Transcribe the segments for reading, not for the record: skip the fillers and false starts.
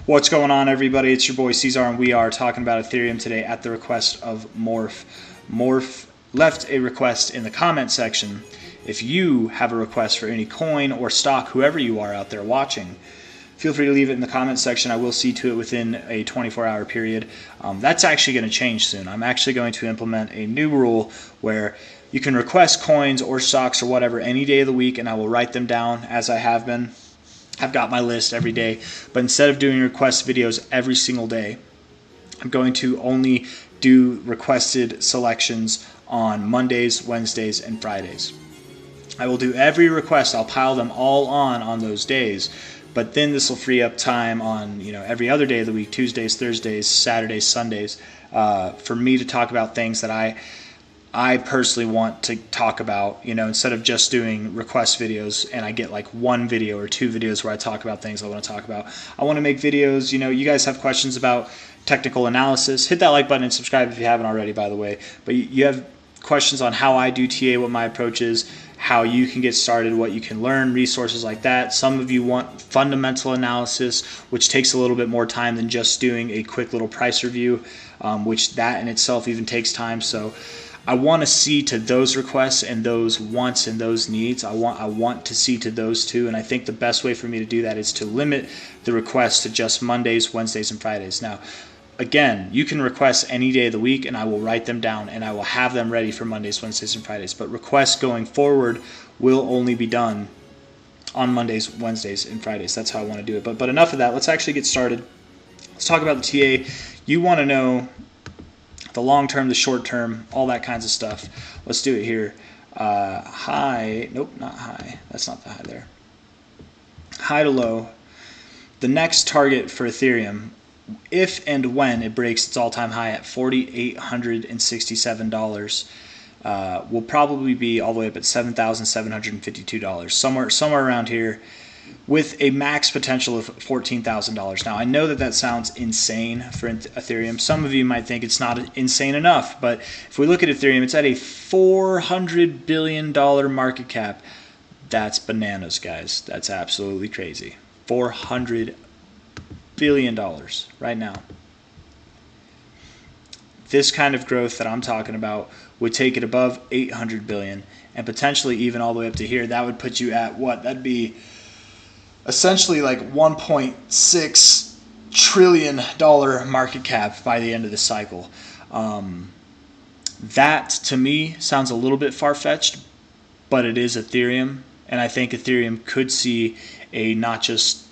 What's going on, everybody? It's your boy C-Zar, and we are talking about Ethereum today at the request of Morph. Morph left a request in the comment section. If you have a request for any coin or stock, whoever you are out there watching, feel free to leave it in the comment section. I will see to it within a 24-hour period. That's actually going to change soon. I'm actually going to implement a new rule where you can request coins or stocks or whatever any day of the week, and I will write them down as I have been. I've got my list every day, but instead of doing request videos every single day, I'm going to only do requested selections on Mondays, Wednesdays, and Fridays. I will do every request. I'll pile them all on those days, but then this will free up time on every other day of the week, Tuesdays, Thursdays, Saturdays, Sundays, for me to talk about things that I personally want to talk about, instead of just doing request videos and I get like one video or two videos where I talk about things I want to talk about. I want to make videos, you guys have questions about technical analysis. Hit that like button and subscribe if you haven't already, by the way. But you have questions on how I do TA, what my approach is, how you can get started, what you can learn, resources like that. Some of you want fundamental analysis, which takes a little bit more time than just doing a quick little price review, which that in itself even takes time. So I want to see to those requests and those wants and those needs. I want to see to those two, and I think the best way for me to do that is to limit the requests to just Mondays, Wednesdays, and Fridays. Now, again, you can request any day of the week, and I will write them down, and I will have them ready for Mondays, Wednesdays, and Fridays. But requests going forward will only be done on Mondays, Wednesdays, and Fridays. That's how I want to do it. But enough of that. Let's actually get started. Let's talk about the TA. You want to know the long term, the short term, all that kinds of stuff. Let's do it here. High, nope, not high. That's not the high there. High to low. The next target for Ethereum, if and when it breaks its all-time high at $4,867, will probably be all the way up at $7,752, somewhere around here, with a max potential of $14,000. Now, I know that sounds insane for Ethereum. Some of you might think it's not insane enough, but if we look at Ethereum, it's at a $400 billion market cap. That's bananas, guys. That's absolutely crazy. $400 billion right now. This kind of growth that I'm talking about would take it above $800 billion and potentially even all the way up to here. That would put you at what? That'd be essentially like $1.6 trillion market cap by the end of the cycle. That to me sounds a little bit far-fetched, but it is Ethereum, and I think Ethereum could see a not just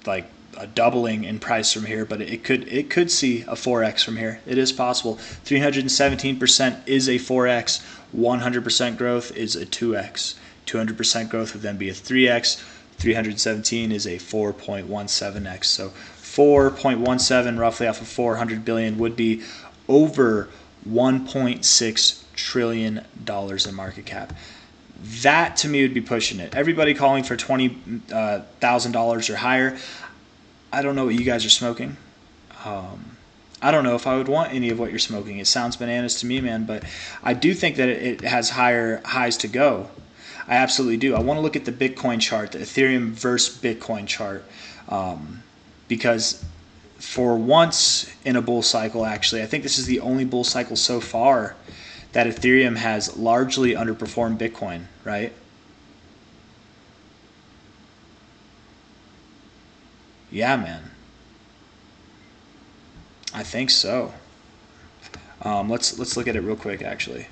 like a doubling in price from here, but it could see a 4x from here. It is possible. 317% is a 4x. 100% growth is a 2x. 200% growth would then be a 3x. 317 is a 4.17x. So 4.17 roughly off of 400 billion would be over $1.6 trillion in market cap. That to me would be pushing it. Everybody calling for $20,000 or higher. I don't know what you guys are smoking. I don't know if I would want any of what you're smoking. It sounds bananas to me, man, but I do think that it has higher highs to go. I absolutely do. I want to look at the Bitcoin chart, the Ethereum versus Bitcoin chart, because for once in a bull cycle, actually, I think this is the only bull cycle so far that Ethereum has largely underperformed Bitcoin, right? Yeah, man. I think so. Let's look at it real quick, actually.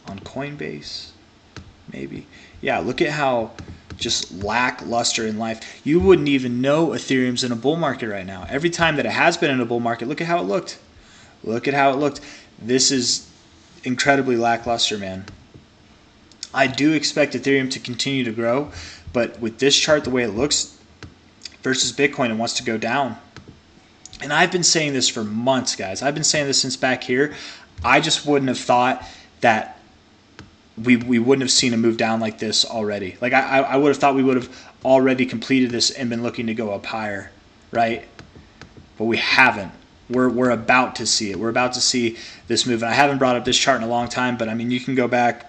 On Coinbase, maybe. Yeah, look at how just lackluster in life. You wouldn't even know Ethereum's in a bull market right now. Every time that it has been in a bull market, look at how it looked. Look at how it looked. This is incredibly lackluster, man. I do expect Ethereum to continue to grow, but with this chart, the way it looks versus Bitcoin, it wants to go down. And I've been saying this for months, guys. I've been saying this since back here. I just wouldn't have thought that we wouldn't have seen a move down like this already. Like I would have thought we would have already completed this and been looking to go up higher, right? But we haven't. We're about to see it. We're about to see this move. And I haven't brought up this chart in a long time, but I mean, you can go back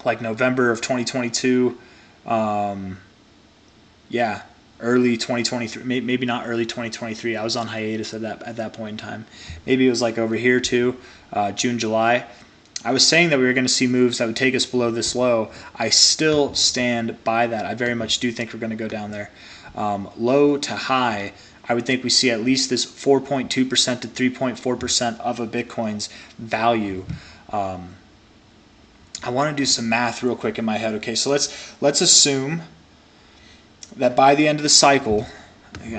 like November of 2022, Yeah, early 2023, maybe not early 2023. I was on hiatus at that point in time. Maybe it was like over here too, June, July. I was saying that we were going to see moves that would take us below this low. I still stand by that. I very much do think we're going to go down there. Low to high, I would think we see at least this 4.2% to 3.4% of a Bitcoin's value. I want to do some math real quick in my head. Okay, so let's assume that by the end of the cycle,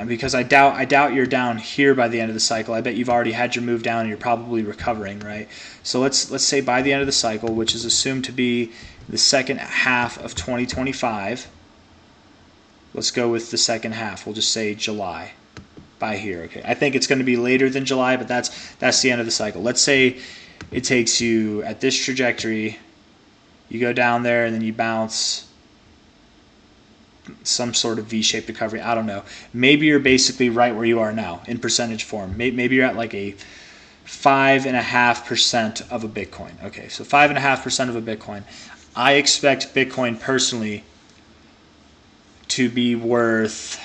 because I doubt you're down here by the end of the cycle. I bet you've already had your move down and you're probably recovering, right? So let's say by the end of the cycle, which is assumed to be the second half of 2025. Let's go with the second half. We'll just say July by here. Okay, I think it's going to be later than July, but that's the end of the cycle. Let's say it takes you at this trajectory. You go down there and then you bounce some sort of V-shaped recovery. I don't know. Maybe you're basically right where you are now in percentage form. Maybe you're at like a 5.5% of a Bitcoin. Okay, so 5.5% of a Bitcoin. I expect Bitcoin personally to be worth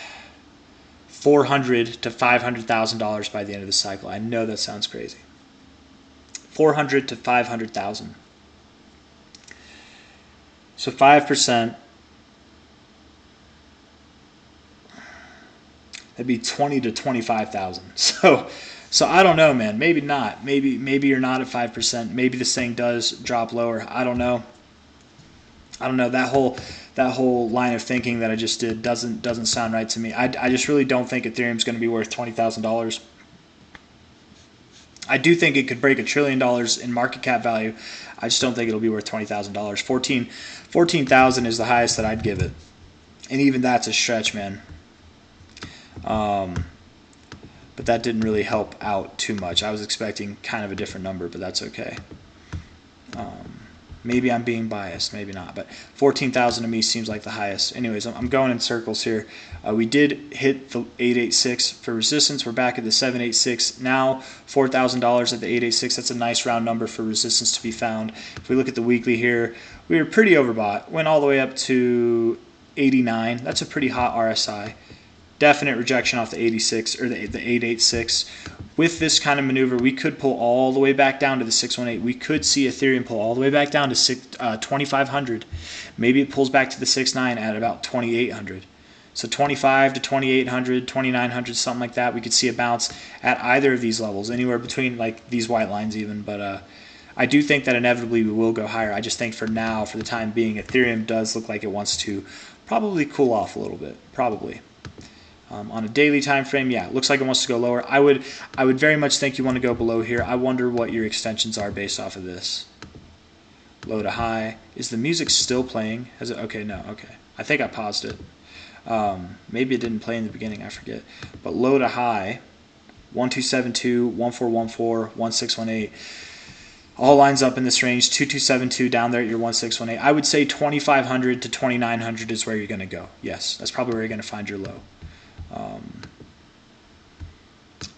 $400,000 to $500,000 by the end of the cycle. I know that sounds crazy. $400,000 to $500,000. So 5%, that'd be 20 to 25,000. So I don't know, man. Maybe not. Maybe you're not at 5%. Maybe this thing does drop lower. I don't know. That whole line of thinking that I just did doesn't sound right to me. I just really don't think Ethereum's going to be worth $20,000. I do think it could break $1 trillion in market cap value. I just don't think it'll be worth $20,000. 14,000 is the highest that I'd give it, and even that's a stretch, man. But that didn't really help out too much. I was expecting kind of a different number, but that's okay. Maybe I'm being biased, maybe not, but 14,000 to me seems like the highest. Anyways, I'm going in circles here. We did hit the 886 for resistance. We're back at the 786 now. $4,000 at the 886. That's a nice round number for resistance to be found. If we look at the weekly here, we were pretty overbought. Went all the way up to 89. That's a pretty hot RSI. Definite rejection off the 86 or the 886. With this kind of maneuver, we could pull all the way back down to the 618. We could see Ethereum pull all the way back down to 2,500. Maybe it pulls back to the 6.9 at about 2,800. So 25 to 2,800, 2,900, something like that. We could see a bounce at either of these levels, anywhere between like these white lines even. But I do think that inevitably we will go higher. I just think for now, for the time being, Ethereum does look like it wants to probably cool off a little bit, probably. On a daily time frame, yeah, it looks like it wants to go lower. I would very much think you want to go below here. I wonder what your extensions are based off of this. Low to high. Is the music still playing? Has it? Okay, no, okay. I think I paused it. Maybe it didn't play in the beginning, I forget. But low to high, 1272, 1414, 1618. All lines up in this range. 2272 down there at your 1618. I would say 2500 to 2900 is where you're going to go. Yes, that's probably where you're going to find your low.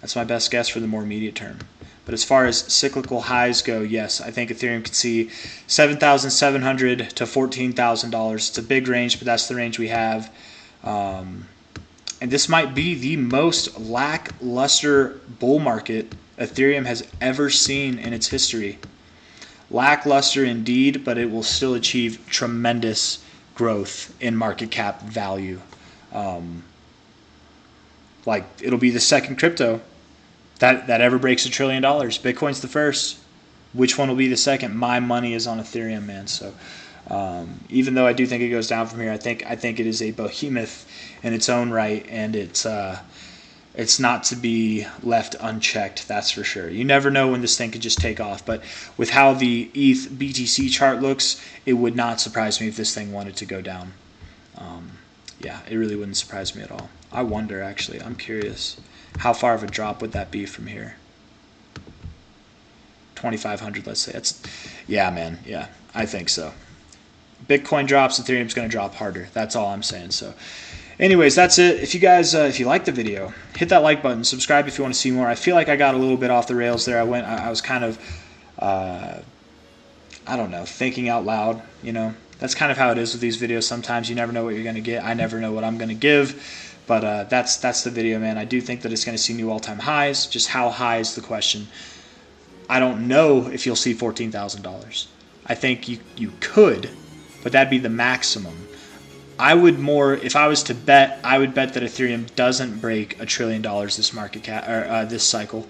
That's my best guess for the more immediate term. But as far as cyclical highs go, yes, I think Ethereum could see $7,700 to $14,000. It's a big range, but that's the range we have. And this might be the most lackluster bull market Ethereum has ever seen in its history. Lackluster indeed, but it will still achieve tremendous growth in market cap value. Like, it'll be the second crypto that ever breaks $1 trillion. Bitcoin's the first. Which one will be the second? My money is on Ethereum, man. So even though I do think it goes down from here, I think it is a behemoth in its own right, and it's not to be left unchecked. That's for sure. You never know when this thing could just take off. But with how the ETH BTC chart looks, it would not surprise me if this thing wanted to go down. Yeah, it really wouldn't surprise me at all. I wonder, actually. I'm curious. How far of a drop would that be from here? 2,500, let's say. Yeah, man. Yeah, I think so. Bitcoin drops, Ethereum's going to drop harder. That's all I'm saying. So, anyways, that's it. If you guys, if you liked the video, hit that like button. Subscribe if you want to see more. I feel like I got a little bit off the rails there. I was kind of, I don't know, thinking out loud, you know. that's kind of how it is with these videos. Sometimes you never know what you're going to get. I never know what I'm going to give. But that's the video, man. I do think that it's going to see new all-time highs. Just how high is the question. I don't know if you'll see $14,000. I think you could, but that'd be the maximum. I would more, if I was to bet, I would bet that Ethereum doesn't break $1 trillion this market cap or this cycle.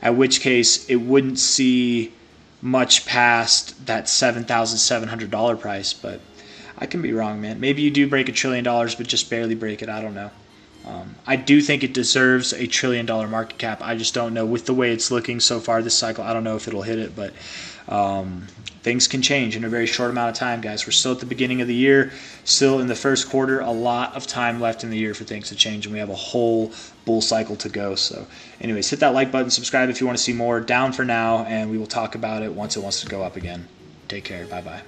At which case, it wouldn't see much past that $7,700 price. But I can be wrong, man. Maybe you do break $1 trillion, but just barely break it. I don't know. I do think it deserves $1 trillion market cap. I just don't know with the way it's looking so far this cycle. I don't know if it'll hit it, but things can change in a very short amount of time, guys. We're still at the beginning of the year, still in the first quarter. A lot of time left in the year for things to change, and we have a whole bull cycle to go. So, anyways, hit that like button, subscribe if you want to see more. Down for now, and we will talk about it once it wants to go up again. Take care. Bye-bye.